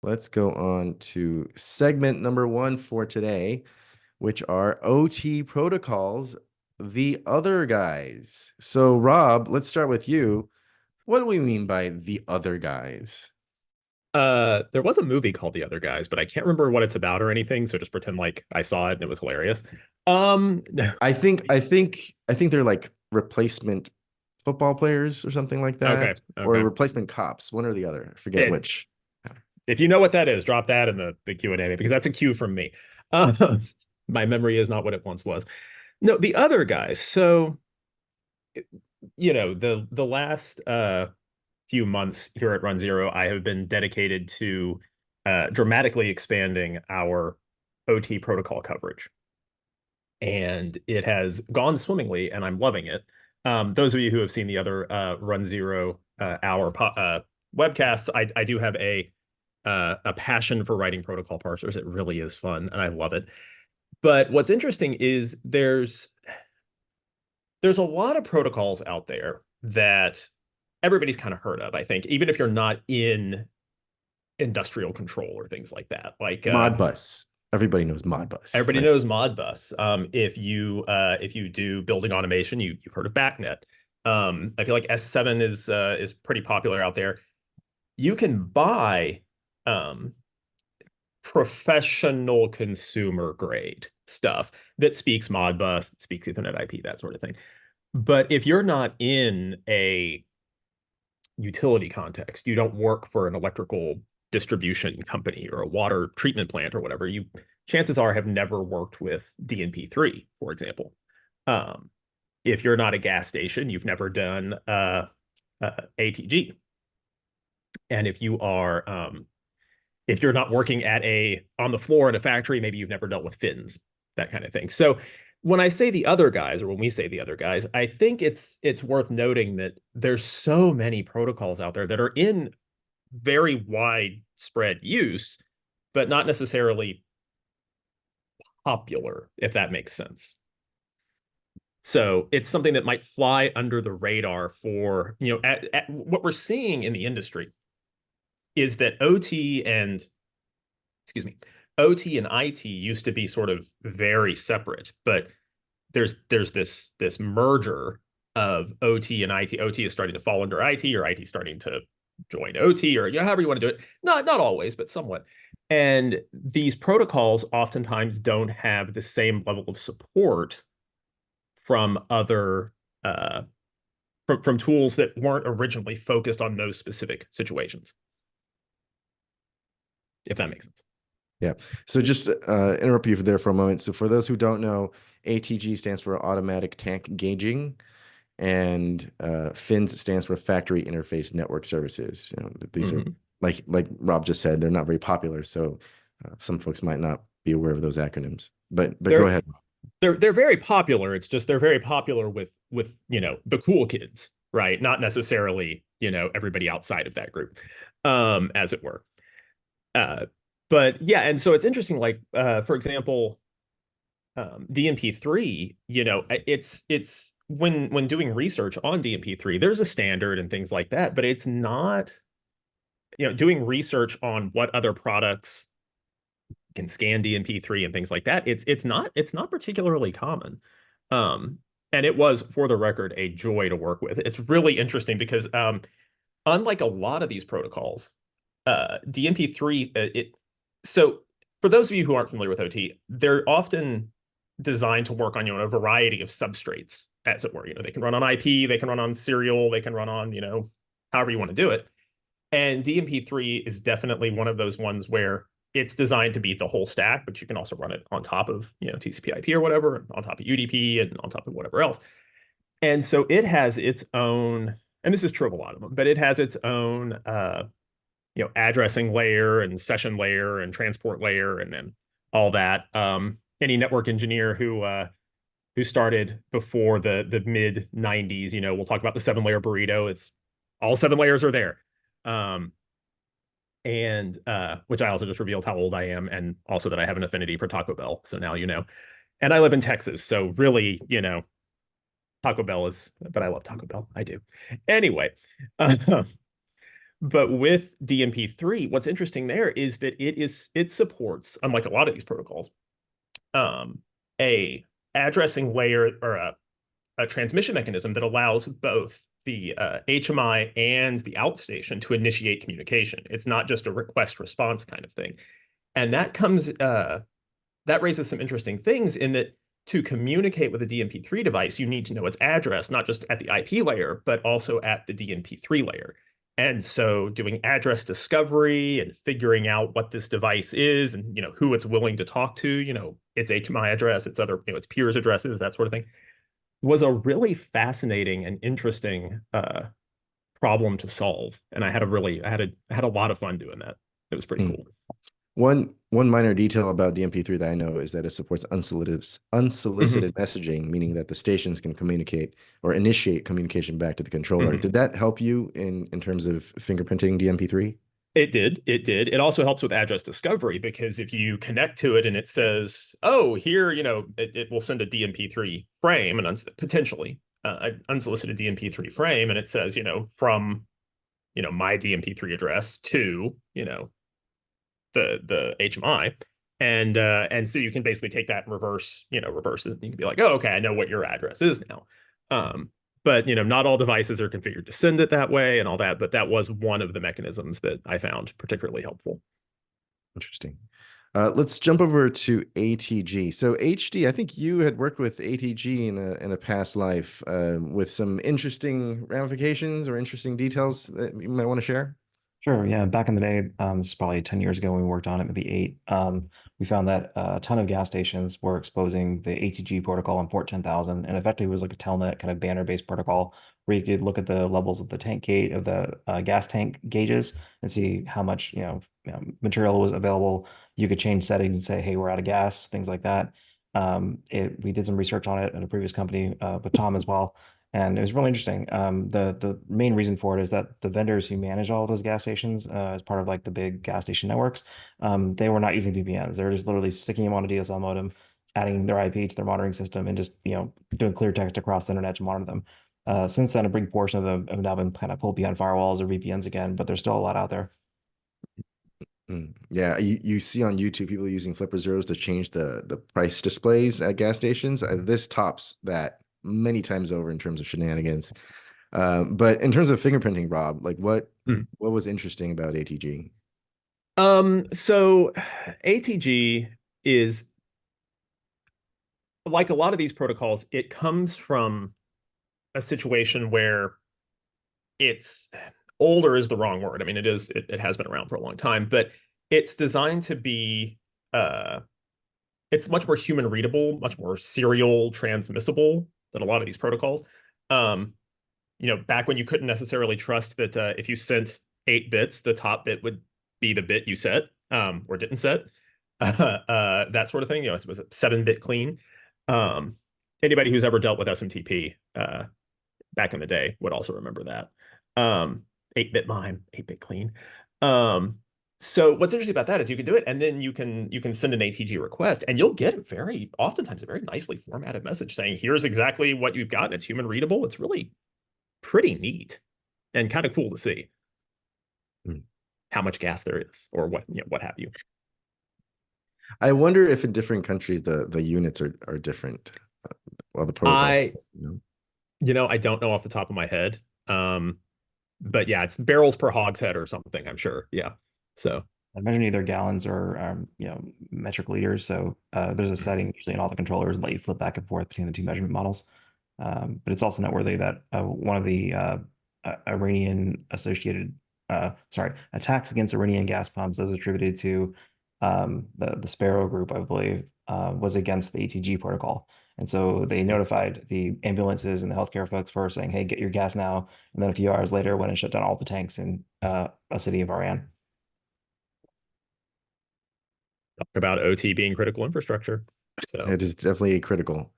let's go on to segment number one for today, which are OT protocols, the other guys. So, Rob, let's start with you. What do we mean by the other guys? There was a movie called The Other Guys, but I can't remember what it's about or anything, so just pretend like I saw it and it was hilarious. No. I think they're like replacement football players or something like Okay, that, or okay. replacement cops, one or the other. I forget It, which. if you know what that is, drop that in the Q&A because that's a cue from me. My memory is not what it once was. No, The Other Guys. So, the last few months here at runZero, I have been dedicated to dramatically expanding our OT protocol coverage. And it has gone swimmingly, and I'm loving it. Those of you who have seen the other runZero hour webcasts, I do have a passion for writing protocol parsers. It really is fun, and I love it. But what's interesting is there's a lot of protocols out there that everybody's kind of heard of, I think, even if you're not in industrial control or things like that. Like Modbus. Everybody knows Modbus, everybody right? knows Modbus. If you do building automation, you've heard of BACnet. I feel like S7 is pretty popular out there. You can buy um, professional consumer grade stuff that speaks Modbus, that speaks Ethernet IP, that sort of thing. But if you're not in a utility context, you don't work for an electrical distribution company or a water treatment plant or whatever, you chances are have never worked with DNP3, for example. Um, if you're not a gas station, you've never done ATG. And if you're not working on the floor in a factory, maybe you've never dealt with fins, that kind of thing. So when I say the other guys, or when we say the other guys, I think it's worth noting that there's so many protocols out there that are in very widespread use, but not necessarily popular, if that makes sense. So it's something that might fly under the radar for, at what we're seeing in the industry is that excuse me, OT and IT used to be sort of very separate, but there's this merger of OT and IT. OT is starting to fall under IT, or IT starting to join OT, or however you want to do it. Not always, but somewhat. And these protocols oftentimes don't have the same level of support from other from tools that weren't originally focused on those specific situations, if that makes sense. Yeah. So just interrupt you there for a moment. So for those who don't know, ATG stands for automatic tank gauging, and FINS stands for factory interface network services. These are Mhm. like Rob just said, they're not very popular. So some folks might not be aware of those acronyms. But go They're ahead. they're very popular. It's just they're very popular with the cool kids, right? Not necessarily everybody outside of that group, as it were. Uh, but yeah, and so it's interesting. Like for example, DNP3. It's when doing research on DNP3, there's a standard and things like that, but it's not doing research on what other products can scan DNP3 and things like that. It's not particularly common. Um, and it was, for the record, a joy to work with. It's really interesting because unlike a lot of these protocols, DNP3 so for those of you who aren't familiar with OT, they're often designed to work on a variety of substrates, as it were. They can run on IP, they can run on serial, they can run on however you want to do it. And DNP3 is definitely one of those ones where it's designed to be the whole stack, but you can also run it on top of TCP/IP or whatever, on top of UDP and on top of whatever else. And so it has its own, and this is true of a lot of them, but it has its own addressing layer and session layer and transport layer and then all that. Any network engineer who started before the mid 90s, we'll talk about the 7-layer burrito. It's all 7 layers are there. Um, and which I also just revealed how old I am, and also that I have an affinity for Taco Bell. So now you know. And I live in Texas, so really, Taco Bell is, but I love Taco Bell. I do. Anyway, But with DMP3, what's interesting there is that it supports, unlike a lot of these protocols, um, a addressing layer or a transmission mechanism that allows both the HMI and the outstation to initiate communication. It's not just a request response kind of thing. And that raises some interesting things in that to communicate with a DMP3 device, you need to know its address, not just at the IP layer, but also at the DMP3 layer. And so doing address discovery and figuring out what this device is and who it's willing to talk to, its HMI address, its other, its peers' addresses, that sort of thing, was a really fascinating and interesting problem to solve. And I had a lot of fun doing that. It was pretty Hmm. cool. One minor detail about DMP3 that I know is that it supports unsolicited Mhm. messaging, meaning that the stations can communicate or initiate communication back to the controller. Mhm. Did that help you in terms of fingerprinting DMP3? It did. It did. It also helps with address discovery because if you connect to it and it says, "Oh, here," it will send a DMP3 frame and potentially an unsolicited DMP3 frame, and it says, from my DMP3 address to the HMI, and so you can basically take that and reverse it. You can be like, "Oh, okay, I know what your address is now." Um, but not all devices are configured to send it that way and all that. But that was one of the mechanisms that I found particularly helpful. Interesting. Let's jump over to ATG. So HD, I think you had worked with ATG in a past life with some interesting ramifications or interesting details that you might want to share. Sure. Yeah. Back in the day, this is probably 10 years ago when we worked on it, maybe eight. We found that a ton of gas stations were exposing the ATG protocol in port 10,000. And effectively, it was like a telnet kind of banner-based protocol where you could look at the levels of the tank gauge of the gas tank gauges and see how much, material was available. You could change settings and say, hey, we're out of gas, things like that. We did some research on it at a previous company with Tom as well. And it was really interesting. The main reason for it is that the vendors who manage all of those gas stations, as part of like the big gas station networks, they were not using VPNs. They were just literally sticking them on a DSL modem, adding their IP to their monitoring system, and just doing clear text across the internet to monitor them. Since then, a big portion of them have now been kind of pulled behind firewalls or VPNs again, but there's still a lot out there. Yeah, you see on YouTube people using flipper zeros to change the price displays at gas stations. This tops that many times over in terms of shenanigans. But in terms of fingerprinting, Rob, like Mhm. what was interesting about ATG? So ATG is like a lot of these protocols, it comes from a situation where it's older is the wrong word. I mean, it has been around for a long time, but it's designed to be uh it's much more human readable, much more serial transmissible than a lot of these protocols. Um, back when you couldn't necessarily trust that if you sent 8 bits, the top bit would be the bit you set or didn't set, that sort of thing. It was a 7-bit clean. Um, Anybody who's ever dealt with SMTP back in the day would also remember that. 8-bit mime, 8-bit clean. Um, so what's interesting about that is you can do it, and then you can send an ATG request, and you'll get oftentimes a very nicely formatted message saying, "Here's exactly what you've got, and it's human readable." It's really pretty neat and kind of cool to see Hmm. how much gas there is, or what have you. I wonder if in different countries the units are different. Well, the I, protocols. I don't know off the top of my head. Um, but yeah, it's barrels per hogshead or something, I'm sure. Yeah. So, I imagine either gallons or metric liters. So there's a setting usually in all the controllers that let you flip back and forth between the two measurement models. But it's also noteworthy that one of the Iranian associated, attacks against Iranian gas pumps, those attributed to the Sparrow group, I believe, was against the ATG protocol. And so they notified the ambulances and the healthcare folks first, saying, "Hey, get your gas now." And then a few hours later, went and shut down all the tanks in a city of Iran. talk about OT being critical infrastructure. So, It is definitely critical.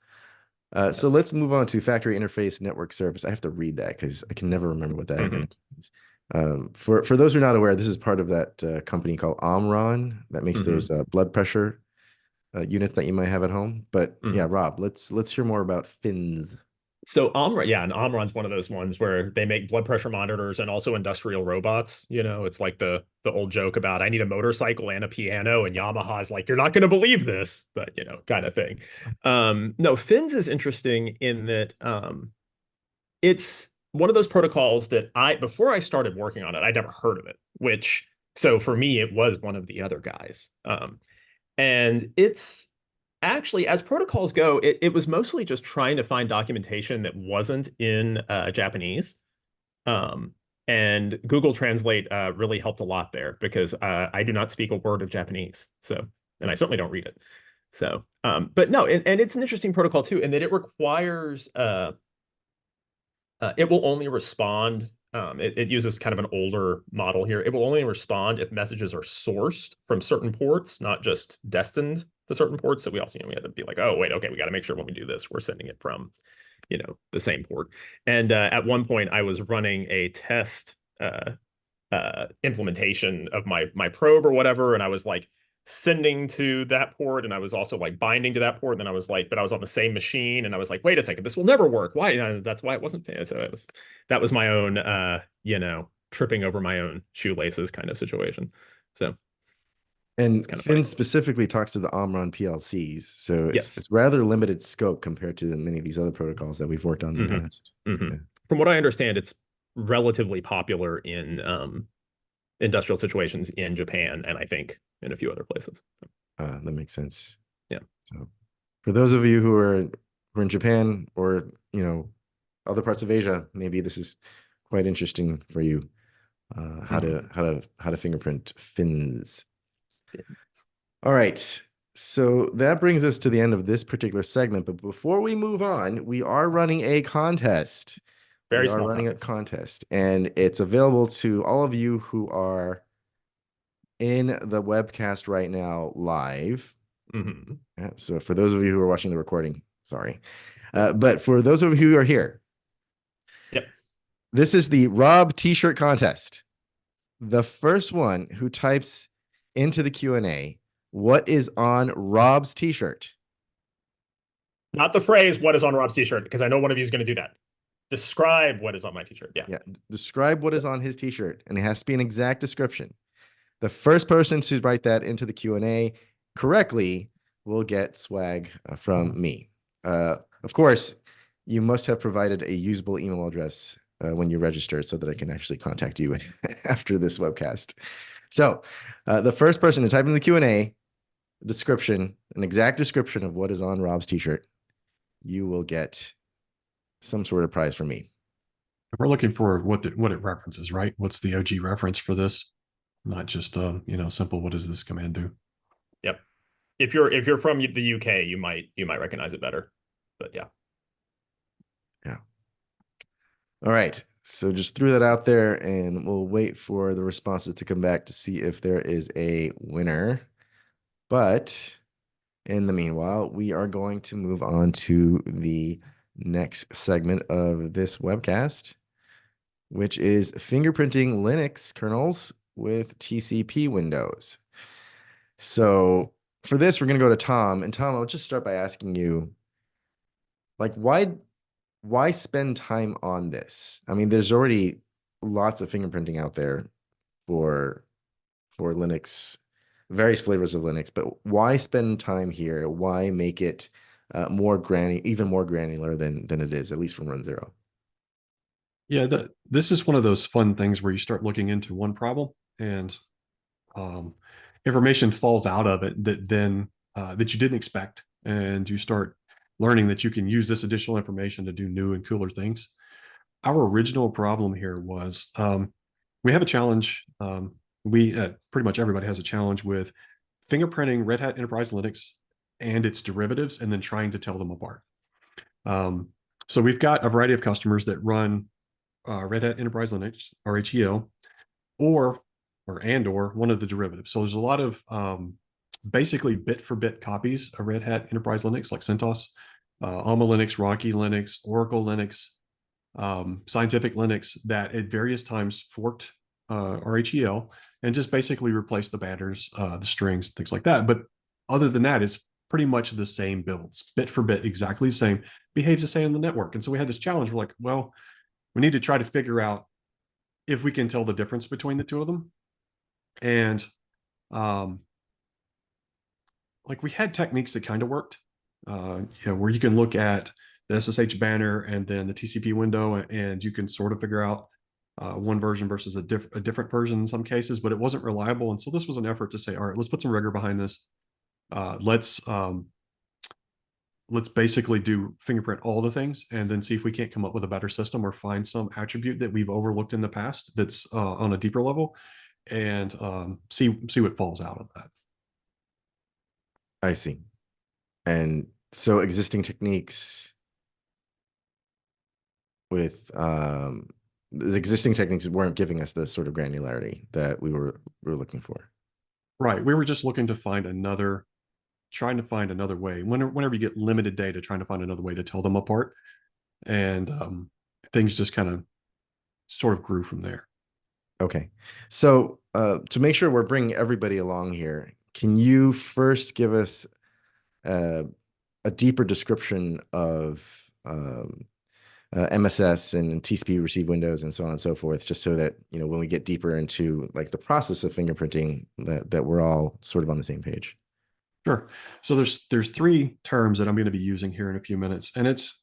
So let's move on to factory interface network service. I have to read that because I can never remember what that mhm, acronym means. For those who are not aware, this is part of that company called Omron that makes mhm, those blood pressure units that you might have at home. But yeah, mhm. Rob, let's hear more about fins. So Omron, yeah, and Omron's one of those ones where they make blood pressure monitors and also industrial robots. It's like the old joke about I need a motorcycle and a piano, and Yamaha's like, you're not going to believe this, but kind of thing. No, Fins is interesting in that it's one of those protocols that before I started working on it, I'd never heard of it, which so for me, it was one of the other guys. And it's actually, as protocols go, it was mostly just trying to find documentation that wasn't in Japanese. Um, and Google Translate really helped a lot there because I do not speak a word of Japanese. So, and I certainly don't read it. So, but no, and it's an interesting protocol too, in that it requires it will only respond. It uses kind of an older model here. It will only respond if messages are sourced from certain ports, not just destined to certain ports. So we also, we had to be like, oh, wait, okay, we got to make sure when we do this, we're sending it from, the same port. And at one point, I was running a test implementation of my probe or whatever, and I was like sending to that port, and I was also like binding to that port, and then I was like, but I was on the same machine, and I was like, wait a second, this will never work. Why? That's why it wasn't. So that was my own tripping over my own shoelaces kind of situation. So And kind of Fin funny. specifically talks to the Omron PLCs, so Yes. it's rather limited scope compared to many of these other protocols that we've worked on in the past. Yeah. From what I understand, it's relatively popular in industrial situations in Japan, and I think in a few other places. That makes sense. Yeah. So for those of you who are in Japan or other parts of Asia, maybe this is quite interesting for you. How to fingerprint fins. All right. So that brings us to the end of this particular segment. But before we move on, we are running a contest. Very We are small running contest. a contest, and it's available to all of you who are in the webcast right now live. So for those of you who are watching the recording, sorry. But for those of you who are here, Yep. This is the Rob T-shirt contest. The first one who types into the Q&A, what is on Rob's T-shirt? Not the phrase, what is on Rob's T-shirt, because I know one of you is going to do that. Describe what is on my T-shirt. Yeah. Describe what is on his T-shirt, and it has to be an exact description. The first person to write that into the Q&A correctly will get swag from me. Of course, you must have provided a usable email address when you registered so that I can actually contact you after this webcast. So the first person to type in the Q&A description, an exact description of what is on Rob's T-shirt, you will get some sort of prize from me. We're looking for what it references, right? What's the OG reference for this? Not just simple. What does this command do? Yep. If you're from the UK, you might recognize it better. But yeah. Yeah. All right. So just threw that out there, and we'll wait for the responses to come back to see if there is a winner. But in the meanwhile, we are going to move on to the next segment of this webcast, which is fingerprinting Linux kernels with TCP windows. So for this, we're going to go to Tom. And Tom, I'll just start by asking you, like, why spend time on this? I mean, there's already lots of fingerprinting out there for Linux, various flavors of Linux, but why spend time here? Why make it even more granular than it is, at least from runZero? Yeah, this is one of those fun things where you start looking into one problem and information falls out of it that you didn't expect, and you start learning that you can use this additional information to do new and cooler things. Our original problem here was we have a challenge. Pretty much everybody has a challenge with fingerprinting Red Hat Enterprise Linux and its derivatives, and then trying to tell them apart. So we've got a variety of customers that run Red Hat Enterprise Linux, RHEL, or one of the derivatives. So there's a lot of basically bit-for-bit copies of Red Hat Enterprise Linux, like CentOS, Alma Linux, Rocky Linux, Oracle Linux, Scientific Linux, that at various times forked RHEL and just basically replaced the banners, the strings, things like that. But other than that, it's pretty much the same builds, bit for bit, exactly the same, behaves the same in the network. And so we had this challenge. We're like, well, we need to try to figure out if we can tell the difference between the two of them. And like we had techniques that kind of worked, where you can look at the SSH banner and then the TCP window, and you can sort of figure out one version versus a different version in some cases, but it wasn't reliable. And so this was an effort to say, all right, let's put some rigor behind this. Let's basically do fingerprint all the things and then see if we can't come up with a better system or find some attribute that we've overlooked in the past that's on a deeper level, and see what falls out of that. I see. And so existing techniques with the existing techniques weren't giving us the sort of granularity that we were looking for. Right. We were just looking to find trying to find another way. Whenever you get limited data, trying to find another way to tell them apart. And things just kind of sort of grew from there. Okay. So to make sure we're bringing everybody along here, can you first give us a deeper description of MSS and TCP receive windows and so on and so forth, just so that, you know, when we get deeper into like the process of fingerprinting, that we're all sort of on the same page? Sure. So there's three terms that I'm going to be using here in a few minutes, and it's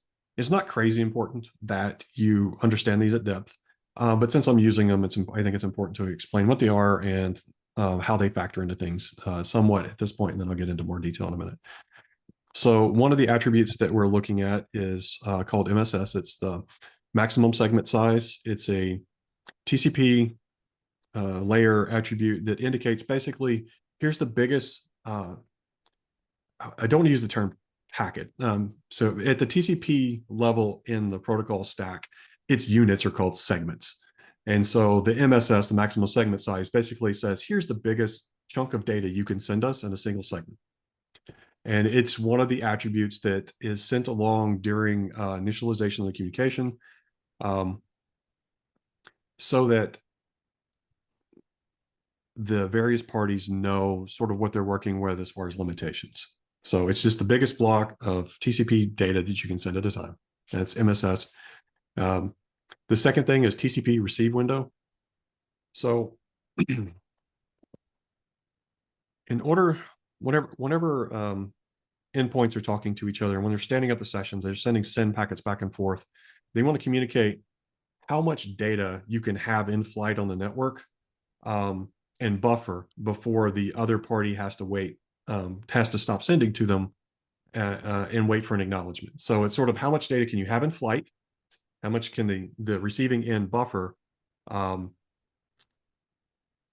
not crazy important that you understand these at depth, but since I'm using them, I think it's important to explain what they are and how they factor into things somewhat at this point, and then I'll get into more detail in a minute. So one of the attributes that we're looking at is called MSS. It's the maximum segment size. It's a TCP layer attribute that indicates basically, here's the biggest, I don't want to use the term packet. So at the TCP level in the protocol stack, its units are called segments. And so the MSS, the maximum segment size, basically says, here's the biggest chunk of data you can send us in a single segment. And it's one of the attributes that is sent along during initialization of the communication, so that the various parties know sort of what they're working with as far as limitations. So it's just the biggest block of TCP data that you can send at a time. That's MSS. The second thing is TCP receive window. So whenever endpoints are talking to each other, when they're standing up the sessions, they're sending send packets back and forth. They want to communicate how much data you can have in flight on the network and buffer before the other party has to wait, has to stop sending to them and wait for an acknowledgement. So it's sort of how much data can you have in flight? How much can the receiving end buffer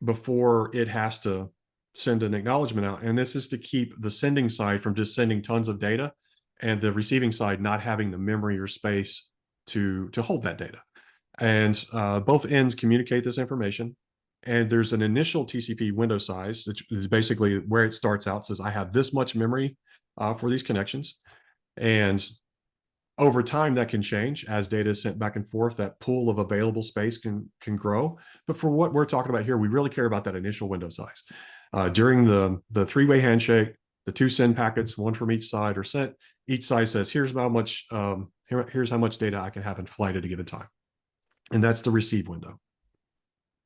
before it has to send an acknowledgement out? And this is to keep the sending side from just sending tons of data and the receiving side not having the memory or space to hold that data. And both ends communicate this information. And there's an initial TCP window size that is basically where it starts out, says I have this much memory for these connections. And over time, that can change as data is sent back and forth. That pool of available space can grow. But for what we're talking about here, we really care about that initial window size. During the three-way handshake, the two send packets, one from each side, are sent. Each side says, here's how much here's how much data I can have in flight at a given time. And that's the receive window.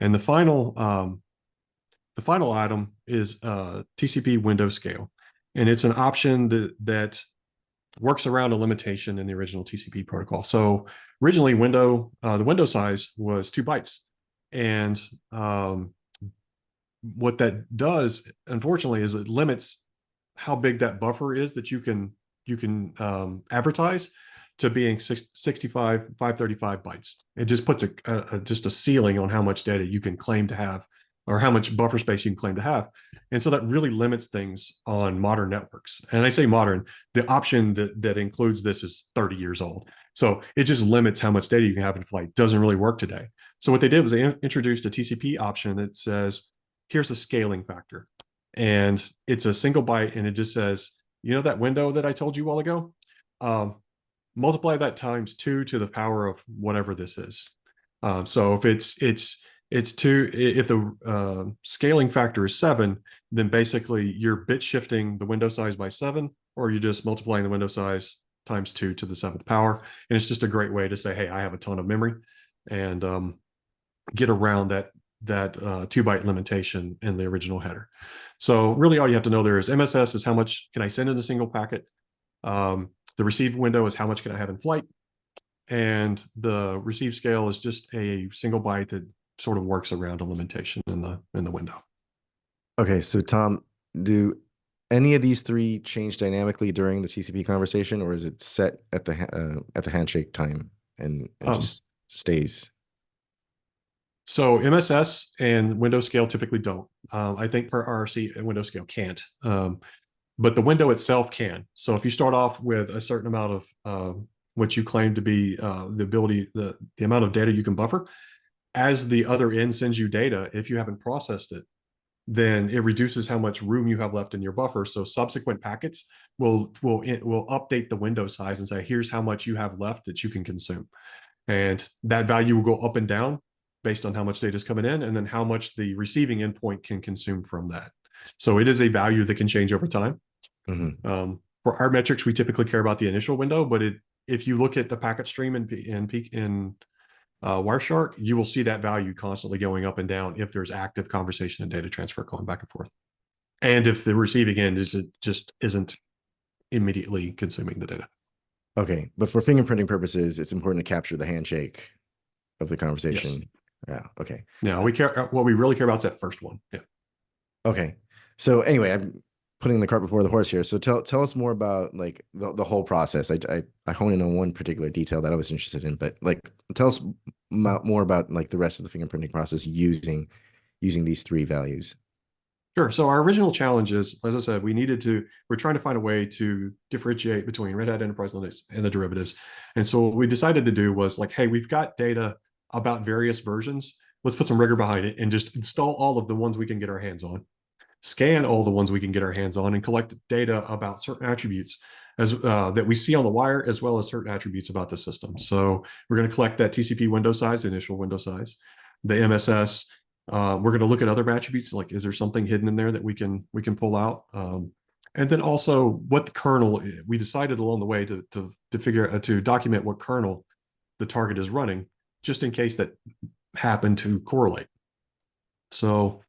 And the final item is TCP window scale. And it's an option that works around a limitation in the original TCP protocol. So originally the window size was 2 bytes. And what that does, unfortunately, is it limits how big that buffer is that you can advertise to being 535 bytes. It just puts just a ceiling on how much data you can claim to have, or how much buffer space you can claim to have. And so that really limits things on modern networks. And I say modern, the option that includes this is 30 years old. So it just limits how much data you can have in flight. Doesn't really work today. So what they did was they introduced a TCP option that says, here's a scaling factor. And it's a single byte, and it just says, you know that window that I told you a while ago? Multiply that times 2 to the power of whatever this is. So if it's 2, if the scaling factor is 7, then basically you're bit shifting the window size by 7, or you just multiplying the window size times 2 to the 7th power. And it's just a great way to say, hey, I have a ton of memory, and get around that 2-byte limitation in the original header. So really all you have to know there is MSS is how much can I send in a single packet. The receive window is how much can I have in flight. And the receive scale is just a single byte that sort of works around a limitation in the window. Okay, so Tom, do any of these three change dynamically during the TCP conversation, or is it set at the handshake time and just stays? So MSS and window scale typically don't. I think for RRC, window scale can't. But the window itself can. So if you start off with a certain amount of what you claim to be the amount of data you can buffer, as the other end sends you data, if you haven't processed it, then it reduces how much room you have left in your buffer. So subsequent packets will update the window size and say, here's how much you have left that you can consume. And that value will go up and down based on how much data is coming in, and then how much the receiving endpoint can consume from that. So it is a value that can change over time. Mm-hmm. For our metrics, we typically care about the initial window, but if you look at the packet stream in Wireshark, you will see that value constantly going up and down if there's active conversation and data transfer going back and forth. And if the receiving end just isn't immediately consuming the data. Okay, but for fingerprinting purposes, it's important to capture the handshake of the conversation. Yes. Yeah. Okay. Yeah, we care. What we really care about is that first one. Yeah. Okay. So anyway, I'm putting the cart before the horse here. So tell us more about like the whole process. I hone in on one particular detail that I was interested in, but like tell us more about like the rest of the fingerprinting process using these three values. Sure. So our original challenge is, as I said, we're trying to find a way to differentiate between Red Hat Enterprise Linux and the derivatives. And so what we decided to do was like, hey, we've got data about various versions. Let's put some rigor behind it and just install all of the ones we can get our hands on, scan all the ones we can get our hands on, and collect data about certain attributes as that we see on the wire, as well as certain attributes about the system. So we're going to collect that TCP window size, the initial window size, the MSS. We're going to look at other attributes, like is there something hidden in there that we can pull out, and then also what the kernel. We decided along the way to document what kernel the target is running, just in case that happened to correlate. So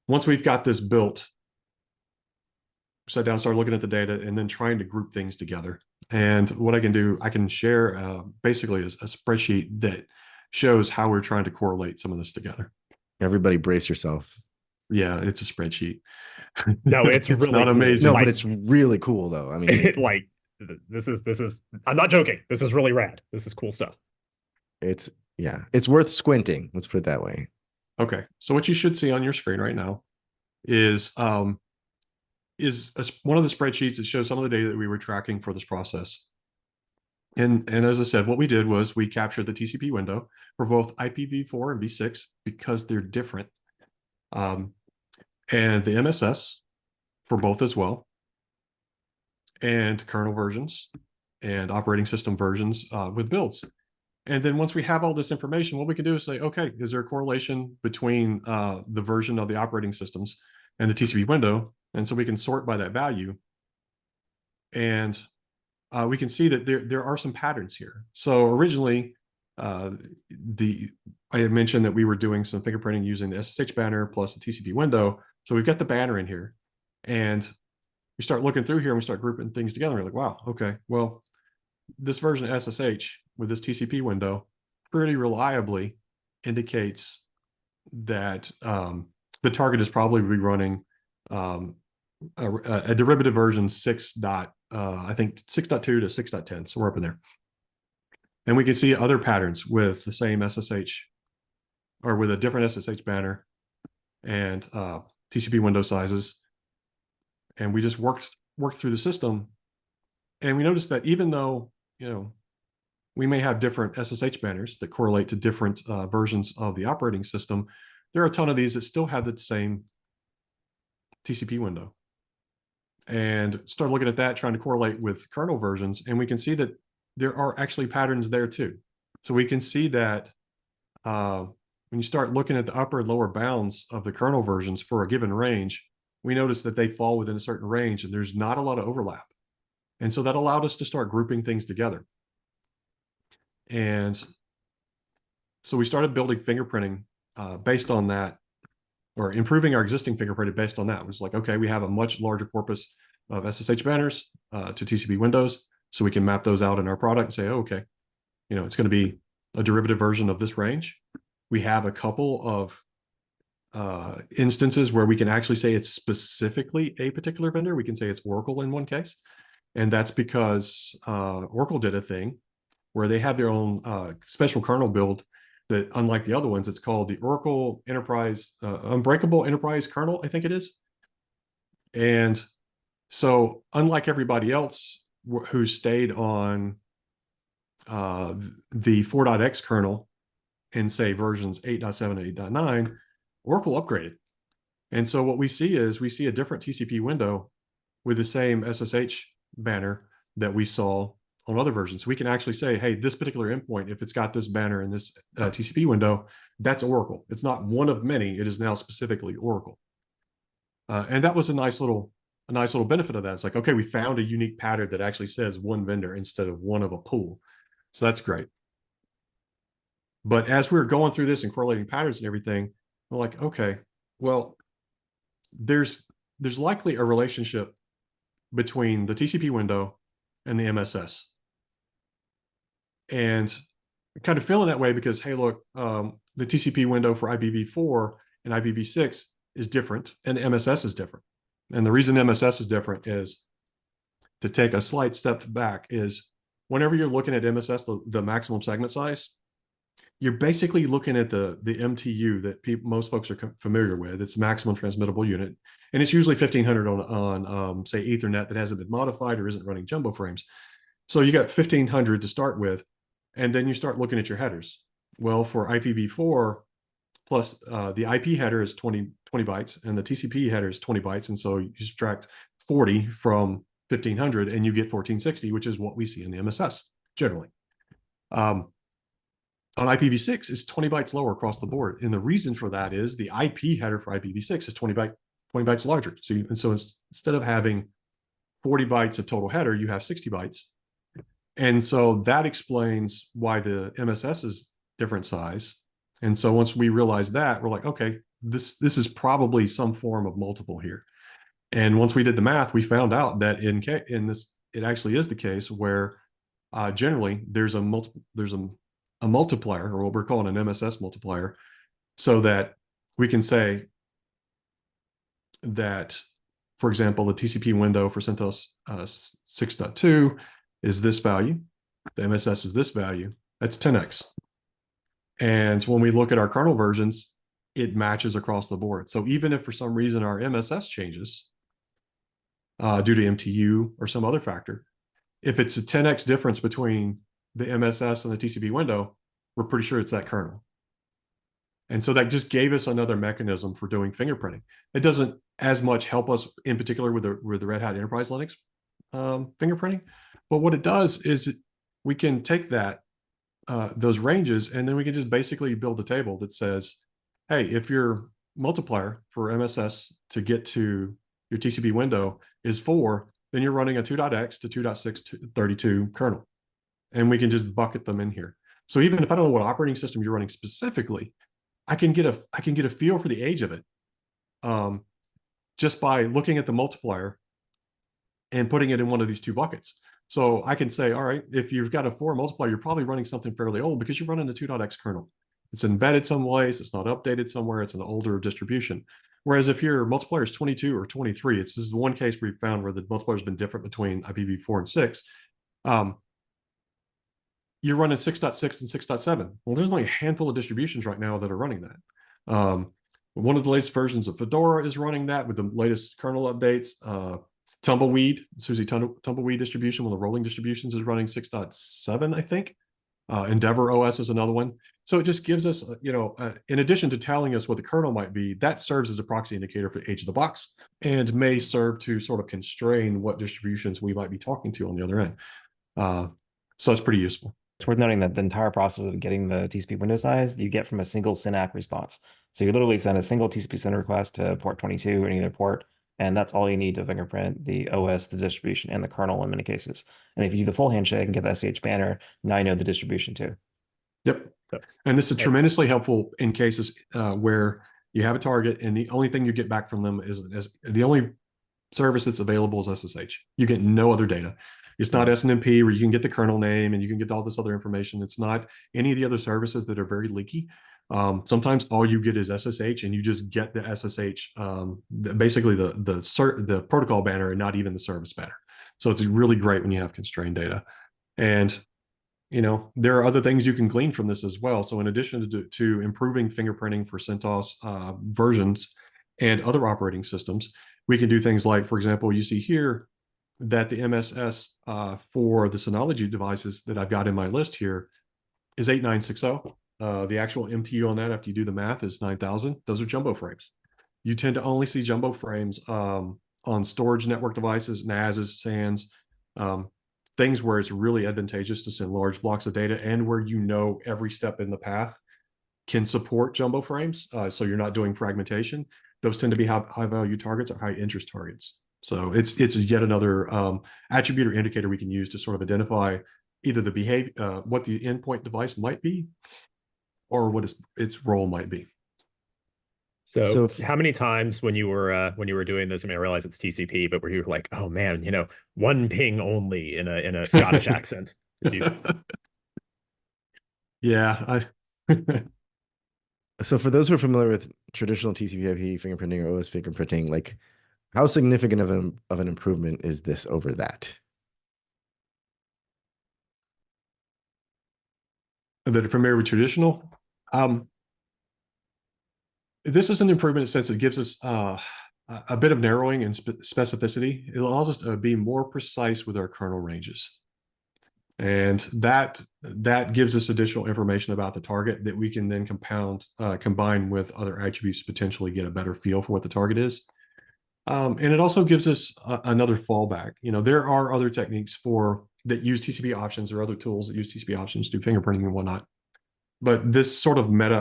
once we've got this built, sat down, started looking at the data, and then trying to group things together. And what I can do, I can share basically a spreadsheet that shows how we're trying to correlate some of this together. Everybody brace yourself. Yeah, it's a spreadsheet. No, it's really not cool. amazing. No, Like- but it's really cool though. I mean, like this is I'm not joking. This is really rad. This is cool stuff. it's worth squinting. Let's put it that way. Okay, so what you should see on your screen right now is one of the spreadsheets that shows some of the data that we were tracking for this process. And as I said, what we did was we captured the TCP window for both IPv4 and v6 because they're different, and the MSS for both as well, and kernel versions and operating system versions with builds. And then once we have all this information, what we can do is say, okay, is there a correlation between the version of the operating systems and the TCP window? And so we can sort by that value. And we can see that there are some patterns here. So originally, I had mentioned that we were doing some fingerprinting using the SSH banner plus the TCP window. So we've got the banner in here. And we start looking through here and we start grouping things together. We're like, wow, okay, well, this version of SSH with this TCP window pretty reliably indicates that the target is probably running a derivative version 6. I think 6.2 to 6.10. So we're up in there. And we can see other patterns with the same SSH or with a different SSH banner and TCP window sizes. And we just worked through the system. And we noticed that even though, we may have different SSH banners that correlate to different versions of the operating system, there are a ton of these that still have the same TCP window. And start looking at that, trying to correlate with kernel versions, and we can see that there are actually patterns there too. So we can see that when you start looking at the upper and lower bounds of the kernel versions for a given range, we notice that they fall within a certain range and there's not a lot of overlap. And so that allowed us to start grouping things together. And so we started building fingerprinting based on that, or improving our existing fingerprinting based on that. It was like, okay, we have a much larger corpus of SSH banners to TCP windows, so we can map those out in our product and say, oh, okay, it's going to be a derivative version of this range. We have a couple of instances where we can actually say it's specifically a particular vendor. We can say it's Oracle in one case. And that's because Oracle did a thing where they have their own special kernel build that, unlike the other ones, it's called the Oracle Enterprise, Unbreakable Enterprise kernel, I think it is. And so unlike everybody else who stayed on the 4.x kernel in, say, versions 8.7 and 8.9, Oracle upgraded. And so what we see is we see a different TCP window with the same SSH banner that we saw on other versions. So we can actually say, hey, this particular endpoint, if it's got this banner in this TCP window, that's Oracle. It's not one of many. It is now specifically Oracle. And that was a nice little benefit of that. It's like, okay, we found a unique pattern that actually says one vendor instead of one of a pool. So that's great. But as we were going through this and correlating patterns and everything, we're like, okay, well, there's likely a relationship between the TCP window and the MSS. And kind of feeling that way because, hey, look, the TCP window for IPv4 and IPv6 is different, and the MSS is different. And the reason MSS is different is, to take a slight step back, is whenever you're looking at MSS, the maximum segment size, you're basically looking at the MTU that most folks are familiar with. It's maximum transmittable unit, and it's usually 1500 on say Ethernet that hasn't been modified or isn't running jumbo frames. So you got 1500 to start with, and then you start looking at your headers. Well, for IPv4 plus the IP header is 20 bytes, and the TCP header is 20 bytes, and so you subtract 40 from 1500, and you get 1460, which is what we see in the MSS generally. On IPv6 is 20 bytes lower across the board. And the reason for that is the IP header for IPv6 is 20 bytes larger. So instead of having 40 bytes of total header, you have 60 bytes. And so that explains why the MSS is different size. And so once we realized that, we're like, okay, this is probably some form of multiple here. And once we did the math, we found out that in this, it actually is the case where generally there's a multiplier, or what we're calling an MSS multiplier, so that we can say that, for example, the TCP window for CentOS 6.2 is this value, the MSS is this value, that's 10x. And when we look at our kernel versions, it matches across the board. So even if for some reason our MSS changes due to MTU or some other factor, if it's a 10x difference between the MSS and the TCP window, we're pretty sure it's that kernel. And so that just gave us another mechanism for doing fingerprinting. It doesn't as much help us in particular with the Red Hat Enterprise Linux fingerprinting, but what it does is we can take that those ranges, and then we can just basically build a table that says, hey, if your multiplier for MSS to get to your TCP window is 4, then you're running a 2.x to 2.6 to 32 kernel. And we can just bucket them in here. So even if I don't know what operating system you're running specifically, I can get a feel for the age of it just by looking at the multiplier and putting it in one of these two buckets. So I can say, all right, if you've got a 4 multiplier, you're probably running something fairly old because you're running a 2.x kernel. It's embedded someplace, it's not updated somewhere, it's an older distribution. Whereas if your multiplier is 22 or 23, this is the one case we found where the multiplier has been different between IPv4 and 6. You're running 6.6 and 6.7. Well, there's only a handful of distributions right now that are running that. One of the latest versions of Fedora is running that with the latest kernel updates. Tumbleweed, SUSE Tumbleweed distribution, one of the rolling distributions, is running 6.7, I think. Endeavor OS is another one. So it just gives us, in addition to telling us what the kernel might be, that serves as a proxy indicator for the age of the box and may serve to sort of constrain what distributions we might be talking to on the other end. So it's pretty useful. It's worth noting that the entire process of getting the TCP window size, you get from a single SYNAC response. So you literally send a single TCP send request to port 22 or any other port, And that's all you need to fingerprint the OS, the distribution, and the kernel in many cases. And if you do the full handshake and get the SSH banner, now you know the distribution too. Yep. Yep. And this is tremendously helpful in cases where you have a target and the only thing you get back from them is the only service that's available is SSH. You get no other data. It's not SMTP where you can get the kernel name and you can get all this other information. It's not any of the other services that are very leaky. Sometimes all you get is SSH, and you just get the SSH, basically the protocol banner, and not even the service banner. So it's really great when you have constrained data. And there are other things you can glean from this as well. So in addition to improving fingerprinting for CentOS versions and other operating systems, we can do things like, for example, you see here that the MSS for the Synology devices that I've got in my list here is 8960. The actual MTU on that, after you do the math, is 9,000. Those are jumbo frames. You tend to only see jumbo frames on storage network devices, NASs, SANs, things where it's really advantageous to send large blocks of data and where every step in the path can support jumbo frames. So you're not doing fragmentation. Those tend to be high value targets or high interest targets. So it's yet another attribute or indicator we can use to sort of identify either the behavior, what the endpoint device might be, or what its role might be. So how many times when you were doing this, I mean, I realize it's TCP, but were you like, oh man, one ping only in a Scottish accent? Yeah. So for those who are familiar with traditional TCP/IP fingerprinting or OS fingerprinting, like how significant of an improvement is this over that? That are familiar with traditional. This is an improvement in the sense it gives us a bit of narrowing and specificity. It allows us to be more precise with our kernel ranges. And that gives us additional information about the target that we can then combine with other attributes to potentially get a better feel for what the target is. And it also gives us another fallback. There are other techniques that use TCP options or other tools that use TCP options to do fingerprinting and whatnot. But this sort of meta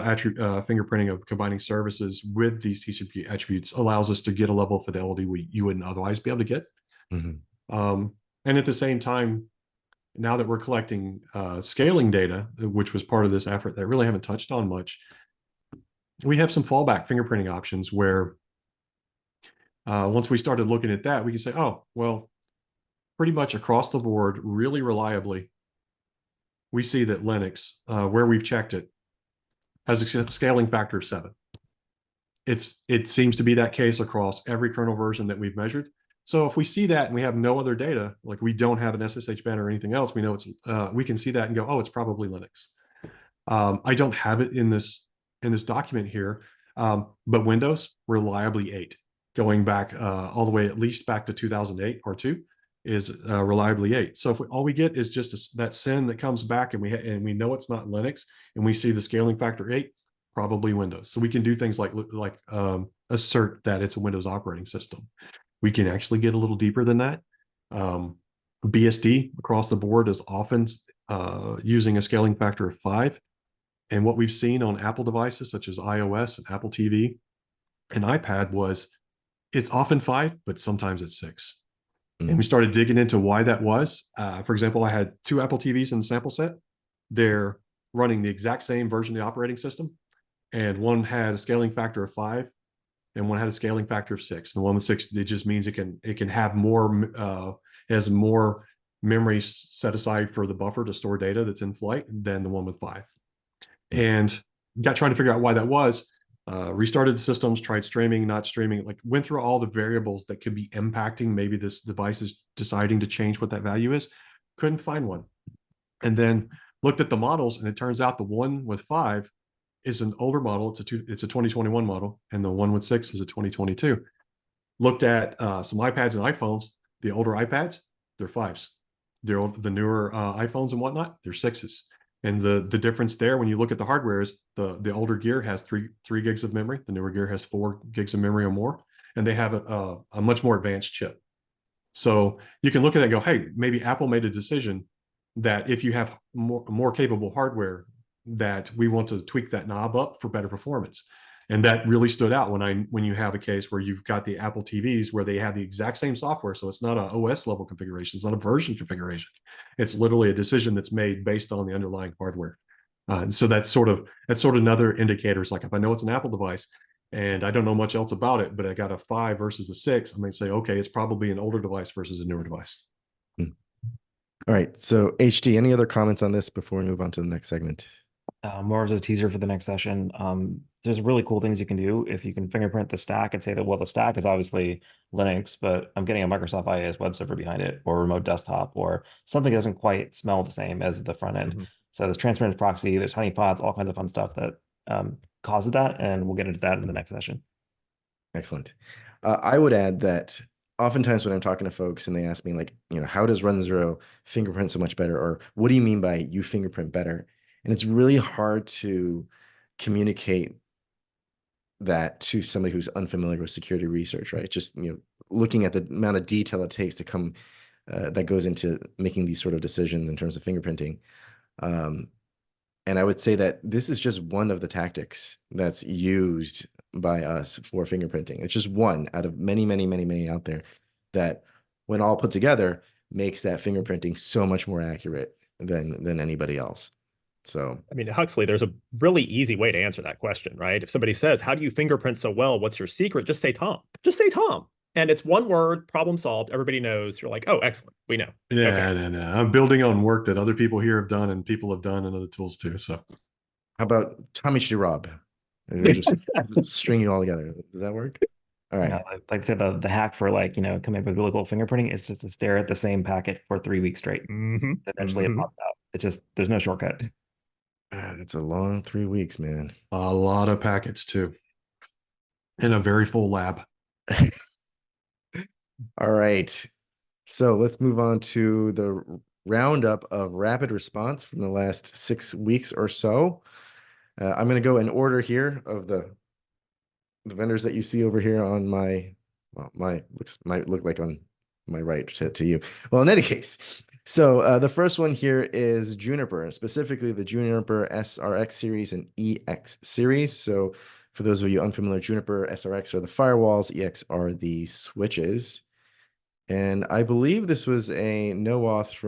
fingerprinting of combining services with these TCP attributes allows us to get a level of fidelity you wouldn't otherwise be able to get. Mm-hmm. And at the same time, now that we're collecting scaling data, which was part of this effort that I really haven't touched on much, we have some fallback fingerprinting options where once we started looking at that, we can say, oh, well, pretty much across the board, really reliably, we see that Linux, where we've checked it, has a scaling factor of 7. It seems to be that case across every kernel version that we've measured. So if we see that and we have no other data, like we don't have an SSH banner or anything else, we know we can see that and go, oh, it's probably Linux. I don't have it in this document here, but Windows reliably 8, going back all the way at least back to 2008 or 2, is reliably 8. So if all we get is just that SYN that comes back and we know it's not Linux, and we see the scaling factor 8, probably Windows. So we can do things like assert that it's a Windows operating system. We can actually get a little deeper than that. BSD across the board is often using a scaling factor of 5. And what we've seen on Apple devices such as iOS and Apple TV and iPad was it's often 5, but sometimes it's 6. And we started digging into why that was. For example, I had 2 Apple TVs in the sample set. They're running the exact same version of the operating system. And one had a scaling factor of 5 and one had a scaling factor of 6. The one with 6, it just means it can have more, has more memory set aside for the buffer to store data that's in flight than the one with 5. And got trying to figure out why that was. Restarted the systems, tried streaming, not streaming, went through all the variables that could be impacting maybe this device is deciding to change what that value is. Couldn't find one. And then looked at the models, and it turns out the one with 5 is an older model. It's a 2021 model, and the one with 6 is a 2022. Looked at some iPads and iPhones. The older iPads, they're 5s. The newer iPhones and whatnot, they're 6s. And the difference there, when you look at the hardware, is the older gear has 3 gigs of memory. The newer gear has 4 gigs of memory or more, and they have a much more advanced chip. So you can look at that and go, hey, maybe Apple made a decision that if you have more capable hardware, that we want to tweak that knob up for better performance. And that really stood out when you have a case where you've got the Apple TVs where they have the exact same software. So it's not an OS level configuration. It's not a version configuration. It's literally a decision that's made based on the underlying hardware. And so that's sort of another indicator. It's like, if I know it's an Apple device and I don't know much else about it, but I got a 5 versus a 6, I might say, okay, it's probably an older device versus a newer device. All right. So HD, any other comments on this before we move on to the next segment? More as a teaser for the next session. There's really cool things you can do if you can fingerprint the stack and say that, well, the stack is obviously Linux, but I'm getting a Microsoft IIS web server behind it, or remote desktop, or something that doesn't quite smell the same as the front end. So there's transparent proxy, there's honeypots, all kinds of fun stuff that causes that, and we'll get into that in the next session. Excellent. I would add that oftentimes when I'm talking to folks and they ask me, like, how does runZero fingerprint so much better? Or what do you mean by you fingerprint better? And it's really hard to communicate that to somebody who's unfamiliar with security research, right? Just, looking at the amount of detail it takes to come, that goes into making these sort of decisions in terms of fingerprinting. And I would say that this is just one of the tactics that's used by us for fingerprinting. It's just one out of many, many, many, many out there that, when all put together, makes that fingerprinting so much more accurate than anybody else. So, I mean, Huxley, there's a really easy way to answer that question, right? If somebody says, how do you fingerprint so well? What's your secret? Just say Tom. Just say Tom. And it's one word, problem solved. Everybody knows. You're like, oh, excellent. We know. Yeah, okay. no. I'm building on work that other people here have done and people have done and other tools too. So how about Tommy Shoe Rob? Just string it all together. Does that work? All right. Yeah, like I said, the hack for coming up with really cool fingerprinting is just to stare at the same packet for 3 weeks straight. Eventually it pops out. It's just, there's no shortcut. It's a long 3 weeks, man. A lot of packets too. In a very full lab. All right. So let's move on to the roundup of rapid response from the last 6 weeks or so. I'm going to go in order here of the vendors that you see over here on my, well, might look like on my right to you. Well, in any case, so the first one here is Juniper, specifically the Juniper SRX series and EX series. So for those of you unfamiliar, Juniper SRX are the firewalls, EX are the switches. And I believe this was a no-auth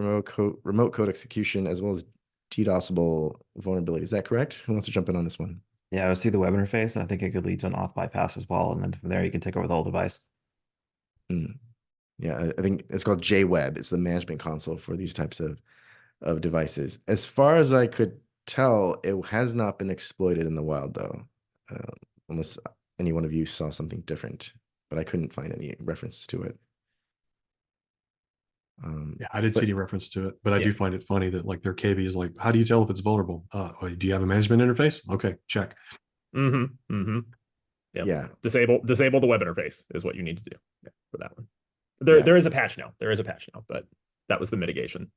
remote code execution as well as DDoSable vulnerability. Is that correct? Who wants to jump in on this one? Yeah, I would see the web interface. I think it could lead to an auth bypass as well. And then from there, you can take over the whole device. Yeah, I think it's called JWeb. It's the management console for these types of devices. As far as I could tell, it has not been exploited in the wild, though, unless any one of you saw something different. But I couldn't find any reference to it. Yeah, I didn't see any reference to it, but I do find it funny that like their KB is like, how do you tell if it's vulnerable? Do you have a management interface? Okay, check. Yeah. Disable the web interface is what you need to do for that one. There is a patch now. There is a patch now, but that was the mitigation.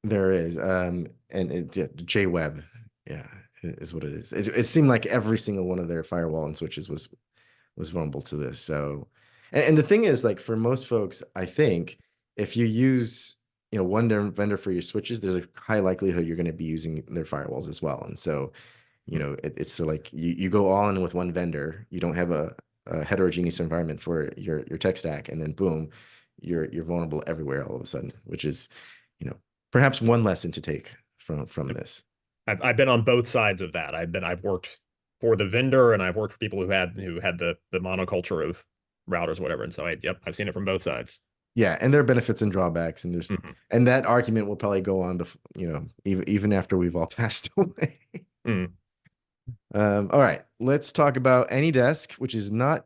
There is. And JWeb, is what it is. It seemed like every single one of their firewall and switches was vulnerable to this. So, and the thing is, like, for most folks, I think if you use one vendor for your switches, there's a high likelihood you're going to be using their firewalls as well. And so it's so like you go all in with one vendor, you don't have a heterogeneous environment for your tech stack, and then boom, you're vulnerable everywhere all of a sudden, which is perhaps one lesson to take from this. I've been on both sides of that. I've worked for the vendor and I've worked for people who had the monoculture of routers, whatever. And so I've seen it from both sides. Yeah, and there are benefits and drawbacks, and there's and that argument will probably go on even after we've all passed away. All right, let's talk about AnyDesk, which is not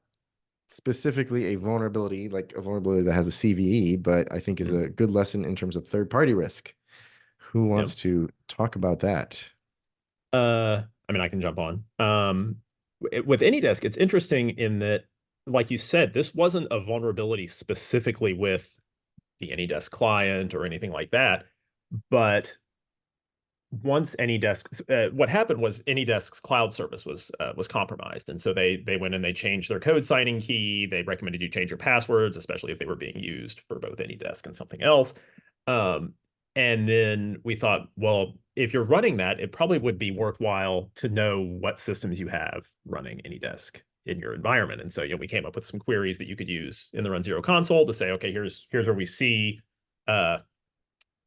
specifically a vulnerability, like a vulnerability that has a CVE, but I think is a good lesson in terms of third-party risk. Who wants to talk about that? I mean, I can jump on. With AnyDesk, it's interesting in that, like you said, this wasn't a vulnerability specifically with the AnyDesk client or anything like that. But once AnyDesk, what happened was AnyDesk's cloud service was compromised, and so they went and they changed their code signing key. They recommended you change your passwords, especially if they were being used for both AnyDesk and something else. And then we thought, well, if you're running that, it probably would be worthwhile to know what systems you have running AnyDesk in your environment. And so, we came up with some queries that you could use in the runZero console to say, okay, here's where we see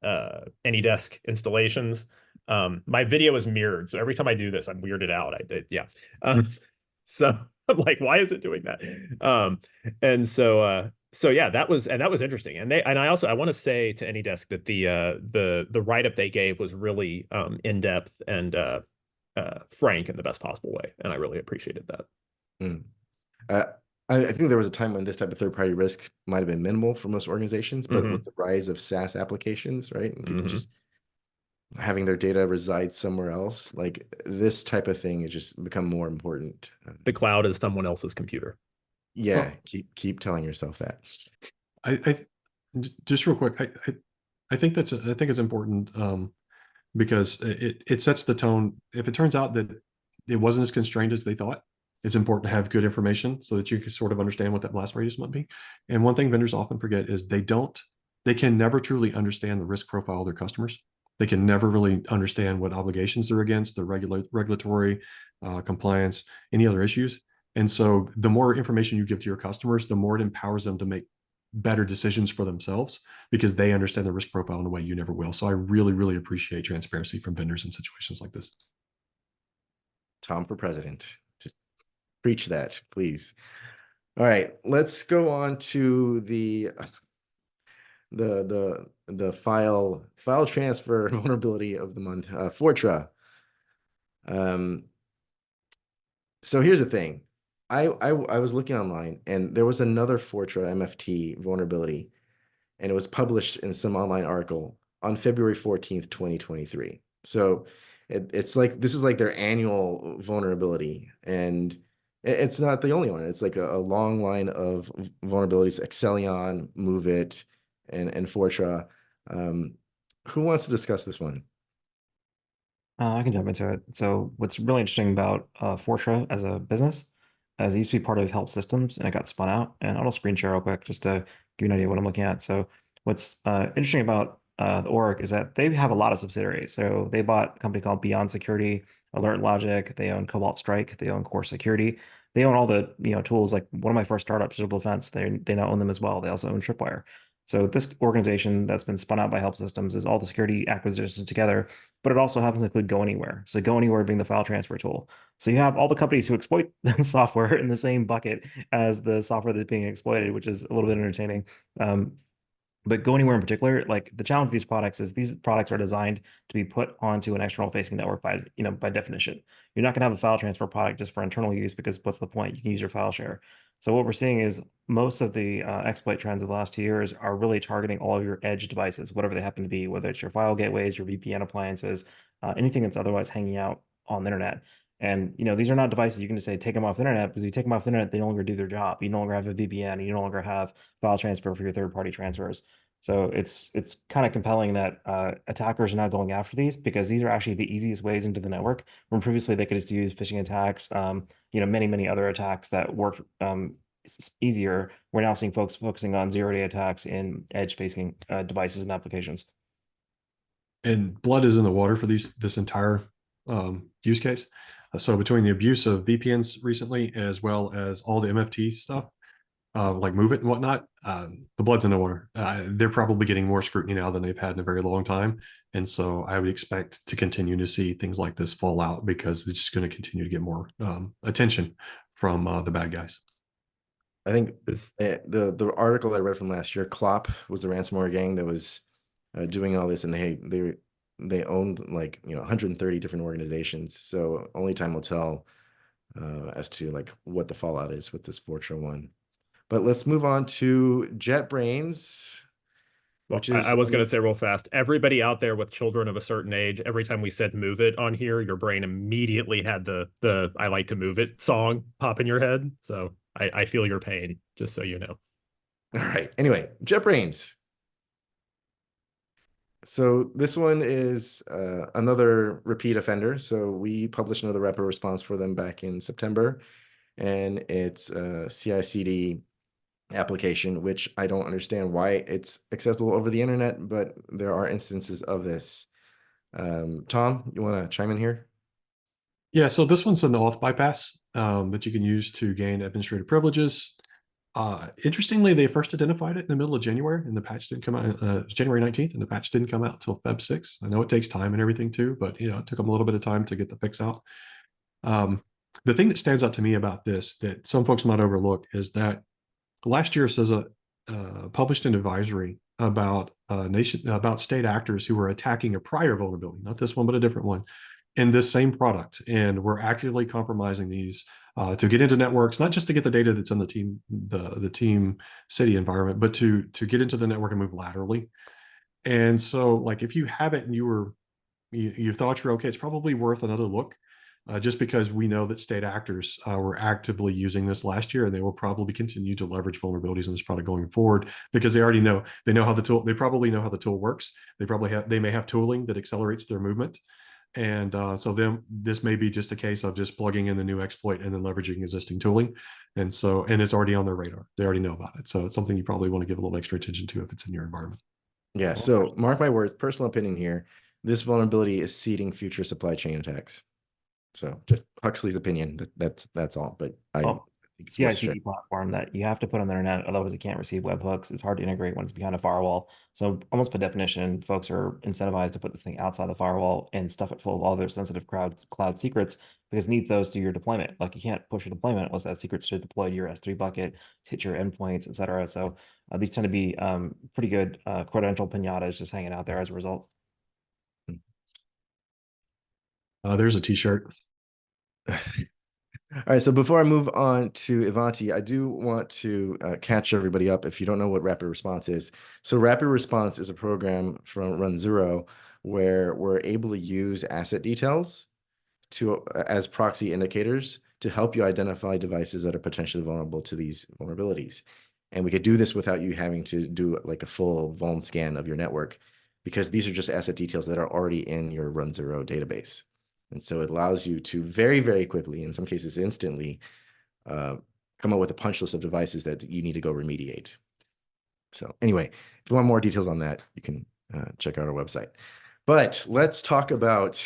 AnyDesk installations. My video is mirrored, so every time I do this, I'm weirded out. So I'm like, why is it doing that? So yeah, that was interesting. And I want to say to AnyDesk that the write-up they gave was really in-depth and frank in the best possible way, and I really appreciated that. Mm. I think there was a time when this type of third-party risk might have been minimal for most organizations, but with the rise of SaaS applications, right, and people just having their data reside somewhere else, like this type of thing has just become more important. The cloud is someone else's computer. Yeah, keep telling yourself that. I just real quick, I think it's important because it sets the tone. If it turns out that it wasn't as constrained as they thought, it's important to have good information so that you can sort of understand what that blast radius might be. And one thing vendors often forget is they can never truly understand the risk profile of their customers. They can never really understand what obligations they're against, the regulatory compliance, any other issues. And so the more information you give to your customers, the more it empowers them to make better decisions for themselves because they understand the risk profile in a way you never will. So I really, really appreciate transparency from vendors in situations like this. Tom for president. Just preach that, please. All right, let's go on to the file transfer vulnerability of the month, Fortra. So here's the thing. I was looking online and there was another Fortra MFT vulnerability, and it was published in some online article on February 14th, 2023. So it's like this is like their annual vulnerability, and it's not the only one. It's like a long line of vulnerabilities: Excellion, MoveIt, and Fortra. Who wants to discuss this one? I can jump into it. So what's really interesting about Fortra as a business, as it used to be part of Help Systems and it got spun out. And I'll screen share real quick just to give you an idea of what I'm looking at. So what's interesting about the org is that they have a lot of subsidiaries. So they bought a company called Beyond Security, Alert Logic, they own Cobalt Strike, they own Core Security. They own all the tools. Like one of my first startups, Digital Defense, they now own them as well. They also own Tripwire. So this organization that's been spun out by Help Systems is all the security acquisitions together, but it also happens to include Go Anywhere. So Go Anywhere being the file transfer tool. So you have all the companies who exploit software in the same bucket as the software that's being exploited, which is a little bit entertaining. But Go Anywhere in particular, like the challenge with these products is these products are designed to be put onto an external facing network by definition. You're not going to have a file transfer product just for internal use because what's the point? You can use your file share. So what we're seeing is most of the exploit trends of the last 2 years are really targeting all of your edge devices, whatever they happen to be, whether it's your file gateways, your VPN appliances, anything that's otherwise hanging out on the internet. And these are not devices you can just say take them off the internet, because you take them off the internet, they no longer do their job. You no longer have a VPN, you no longer have file transfer for your third-party transfers. So it's kind of compelling that attackers are now going after these because these are actually the easiest ways into the network. When previously they could just use phishing attacks, many other attacks that worked easier. We're now seeing folks focusing on zero-day attacks in edge-facing devices and applications. And blood is in the water for this entire use case. So between the abuse of VPNs recently, as well as all the MFT stuff, like MoveIt and whatnot, the blood's in the water. They're probably getting more scrutiny now than they've had in a very long time. And so I would expect to continue to see things like this fall out because it's just going to continue to get more attention from the bad guys. I think the article I read from last year, Clop was the ransomware gang that was doing all this, and they owned 130 different organizations. So only time will tell as to what the fallout is with this Fortra one. But let's move on to JetBrains. Well, I was going to say real fast, everybody out there with children of a certain age, every time we said move it on here, your brain immediately had the I like to move it song pop in your head. So I feel your pain, just so you know. All right. Anyway, JetBrains. So this one is another repeat offender. So we published another REPO response for them back in September, and it's a CI/CD application, which I don't understand why it's accessible over the internet, but there are instances of this. Tom, you want to chime in here? Yeah, so this one's an auth bypass that you can use to gain administrative privileges. Interestingly, they first identified it in the middle of January, and the patch didn't come out. It was January 19th, and the patch didn't come out until Feb 6. I know it takes time and everything too, but it took them a little bit of time to get the fix out. The thing that stands out to me about this that some folks might overlook is that last year SZA published an advisory about state actors who were attacking a prior vulnerability, not this one, but a different one, in this same product, and we're actively compromising these to get into networks, not just to get the data that's in the team city environment, but to get into the network and move laterally. And so, like, if you have it and you thought you're okay, it's probably worth another look. Just because we know that state actors were actively using this last year, and they will probably continue to leverage vulnerabilities in this product going forward because they know how the tool, they probably know how the tool works. They may have tooling that accelerates their movement. And so this may be just a case of just plugging in the new exploit and then leveraging existing tooling. And it's already on their radar. They already know about it. So it's something you probably want to give a little extra attention to if it's in your environment. Yeah. So mark my words, personal opinion here. This vulnerability is seeding future supply chain attacks. So just Huxley's opinion. That's all. But I think it's worth sharing. CI/CD platform that you have to put on the internet, otherwise it can't receive webhooks. It's hard to integrate when it's behind a firewall. So almost by definition, folks are incentivized to put this thing outside the firewall and stuff it full of all their sensitive cloud secrets because it needs those to your deployment. Like you can't push a deployment unless that secret's to deploy to your S3 bucket, hit your endpoints, etc. So these tend to be pretty good credential pinatas just hanging out there as a result. There's a t-shirt. All right, so before I move on to Ivanti, I do want to catch everybody up if you don't know what rapid response is. So rapid response is a program from runZero where we're able to use asset details as proxy indicators to help you identify devices that are potentially vulnerable to these vulnerabilities. And we could do this without you having to do like a full vuln scan of your network because these are just asset details that are already in your runZero database. And so it allows you to very, very quickly, in some cases instantly, come up with a punch list of devices that you need to go remediate. So anyway, if you want more details on that, you can check out our website. But let's talk about,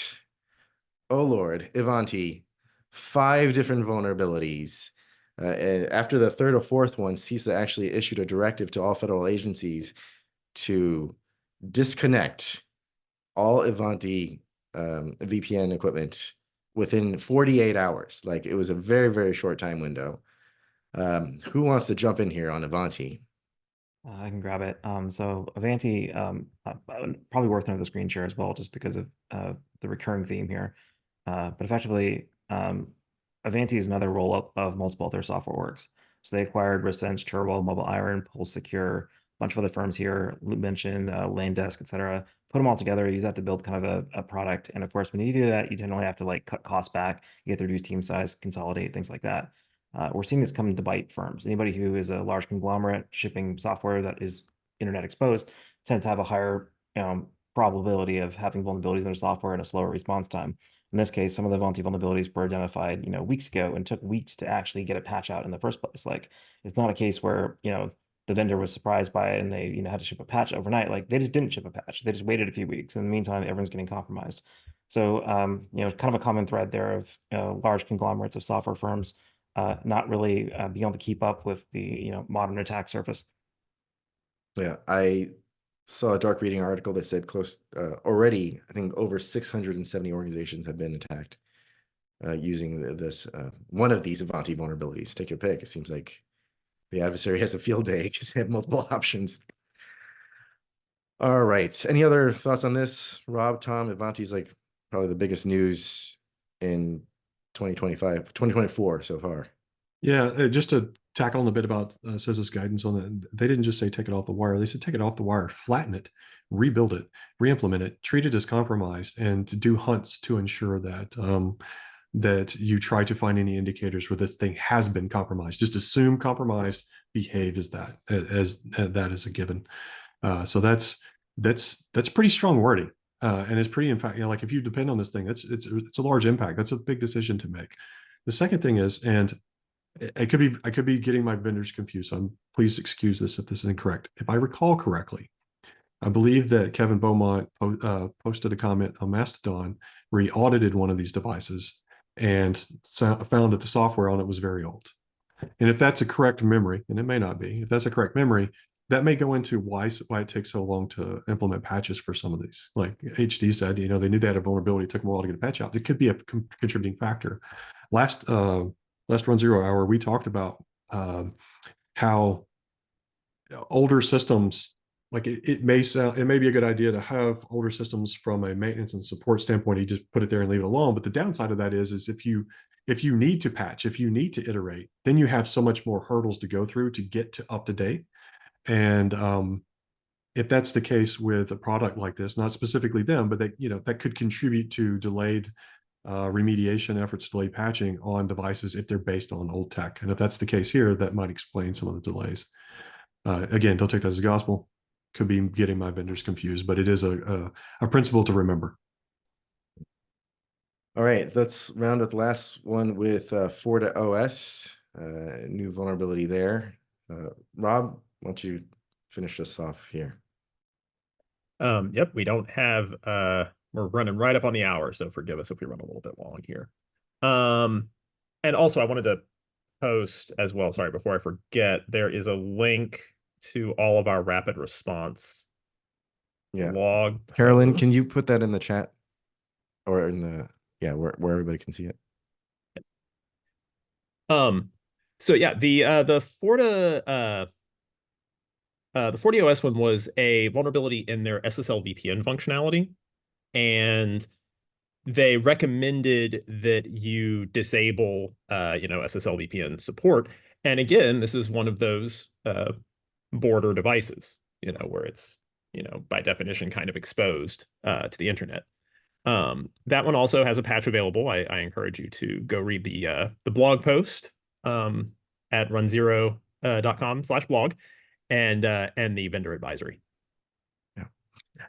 oh Lord, Ivanti, 5 different vulnerabilities. After the third or fourth one, CISA actually issued a directive to all federal agencies to disconnect all Ivanti VPN equipment within 48 hours. Like it was a very, very short time window. Who wants to jump in here on Ivanti? I can grab it. So Ivanti, probably worth another screen share as well, just because of the recurring theme here. But effectively, Ivanti is another roll-up of multiple other software works. So they acquired Resense, Turbo, Mobile Iron, Pulse Secure, a bunch of other firms here, mentioned Landesk, etc. Put them all together, use that to build kind of a product. And of course, when you do that, you generally have to like cut costs back, you have to reduce team size, consolidate, things like that. We're seeing this come to bite firms. Anybody who is a large conglomerate shipping software that is internet exposed tends to have a higher probability of having vulnerabilities in their software and a slower response time. In this case, some of the Ivanti vulnerabilities were identified, weeks ago and took weeks to actually get a patch out in the first place. Like it's not a case where, the vendor was surprised by it and they, had to ship a patch overnight. Like they just didn't ship a patch. They just waited a few weeks. In the meantime, everyone's getting compromised. So, kind of a common thread there of large conglomerates of software firms not really being able to keep up with the modern attack surface. Yeah, I saw a dark reading article that said already, I think over 670 organizations have been attacked using this one of these Ivanti vulnerabilities. Take your pick. It seems like the adversary has a field day because they have multiple options. All right. Any other thoughts on this, Rob, Tom? Ivanti is like probably the biggest news in 2024 so far. Yeah, just to tackle on a bit about CISA's guidance on it, they didn't just say take it off the wire. They said take it off the wire, flatten it, rebuild it, re-implement it, treat it as compromised, and to do hunts to ensure that that you try to find any indicators where this thing has been compromised. Just assume compromised, behave as that is a given. So that's pretty strong wording, and it's pretty, in fact, like if you depend on this thing, it's a large impact. That's a big decision to make. The second thing is, and I could be getting my vendors confused, so please excuse this if this is incorrect. If I recall correctly, I believe that Kevin Beaumont posted a comment on Mastodon where he audited one of these devices and found that the software on it was very old. And if that's a correct memory, and it may not be, if that's a correct memory, that may go into why it takes so long to implement patches for some of these. Like HD said, you know, they knew they had a vulnerability. It took them a while to get a patch out. It could be a contributing factor. Last runZero hour, we talked about how older systems, like it may be a good idea to have older systems from a maintenance and support standpoint. You just put it there and leave it alone. But the downside of that is if you need to patch, if you need to iterate, then you have so much more hurdles to go through to get to up to date. And if that's the case with a product like this, not specifically them, but that could contribute to delayed remediation efforts, delayed patching on devices if they're based on old tech. And if that's the case here, that might explain some of the delays. Again, don't take that as gospel. Could be getting my vendors confused, but it is a principle to remember. All right, let's round up the last one with Forta OS, new vulnerability there. Rob, why don't you finish us off here? Yep, we don't have we're running right up on the hour, so forgive us if we run a little bit long here. And also I wanted to post as well, sorry, before I forget, there is a link to all of our rapid response blog Carolyn, posts. can you put that in the chat or in the where everybody can see it? So yeah, the Forta OS one was a vulnerability in their SSL VPN functionality, and they recommended that you disable SSL VPN support. And again, this is one of those border devices, where it's by definition kind of exposed to the internet. That one also has a patch available. I encourage you to go read the blog post at runzero.com/blog and the vendor advisory. Yeah,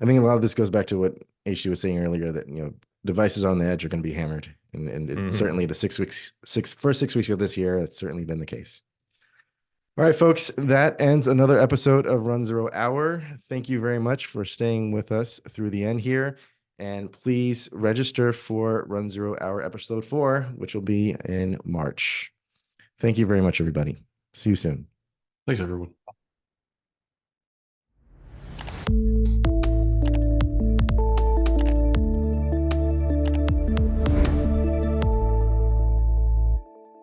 I think a lot of this goes back to what Aishi was saying earlier, that devices on the edge are going to be hammered, and certainly the first 6 weeks of this year, it's certainly been the case. All right, folks, that ends another episode of runZero Hour. Thank you very much for staying with us through the end here. And please register for runZero Hour episode 4, which will be in March. Thank you very much, everybody. See you soon. Thanks, everyone.